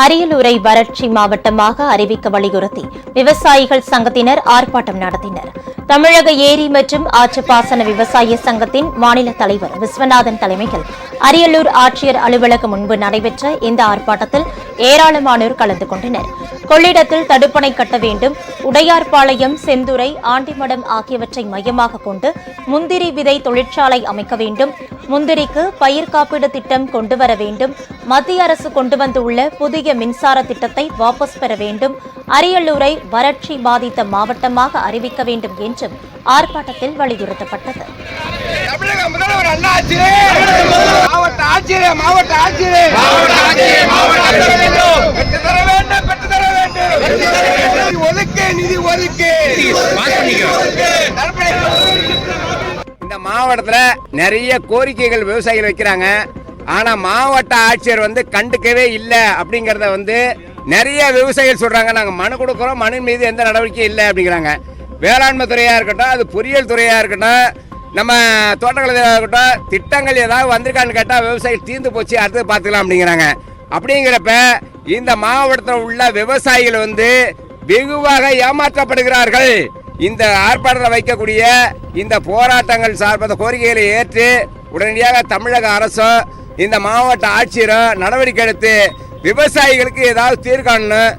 அரியலூரை வறட்சி மாவட்டமாக அறிவிக்க வலியுறுத்தி விவசாயிகள் சங்கத்தினர் ஆர்ப்பாட்டம் நடத்தினர். தமிழக ஏரி மற்றும் ஆற்றுப்பாசன விவசாய சங்கத்தின் மாநில தலைவர் விஸ்வநாதன் தலைமையில் அரியலூர் ஆட்சியர் அலுவலகம் முன்பு நடைபெற்ற இந்த ஆர்ப்பாட்டத்தில் ஏராளமானோர் கலந்து கொண்டனர். கொள்ளிடத்தில் தடுப்பணை கட்ட வேண்டும், உடையார்பாளையம், செந்துறை, ஆண்டிமடம் ஆகியவற்றை மையமாக கொண்டு முந்திரி விதை தொழிற்சாலை அமைக்க வேண்டும், முந்திரிக்கு பயிர் காப்பீடு திட்டம் கொண்டுவர வேண்டும், மத்திய அரசு கொண்டு வந்துள்ள புதிய மின்சார திட்டத்தை வாபஸ் பெற வேண்டும், அரியலூரை வறட்சி பாதித்த மாவட்டமாக அறிவிக்க வேண்டும் என்றும் ஆர்ப்பாட்டத்தில் வலியுறுத்தப்பட்டது. இந்த மாவட்டத்தில் நிறைய கோரிக்கைகள் விவசாயிகள் வைக்கிறாங்க. ஆனா மாவட்ட ஆட்சியர் கண்டுக்கவே இல்லை அப்படிங்கறத நிறைய விவசாயிகள் சொல்றாங்க. நாங்க மனு கொடுக்கிறோம், மனு மீது எந்த நடவடிக்கையும் இல்லை அப்படிங்கிறாங்க. வேளாண்மை துறையா இருக்கட்டும், அது பொறியியல் துறையா இருக்கட்டும், நம்ம தோட்டக்கலை இருக்கட்டும், திட்டங்கள் ஏதாவது வந்திருக்கான்னு கேட்டா விவசாயிகள் தீர்ந்து போச்சு, அடுத்து பார்த்துக்கலாம் அப்படிங்கிறாங்க. அப்படிங்கிறப்ப இந்த மாவட்டத்தில் உள்ள விவசாயிகள் வெகுவாக ஏமாற்றப்படுகிறார்கள். இந்த ஆர்ப்பாட்டத்தில் வைக்கக்கூடிய இந்த போராட்டங்கள் சார்பாக கோரிக்கைகளை ஏற்று உடனடியாக தமிழக அரசும் இந்த மாவட்ட ஆட்சியரும் நடவடிக்கை எடுத்து விவசாயிகளுக்கு ஏதாவது தீர்வு காணணும்.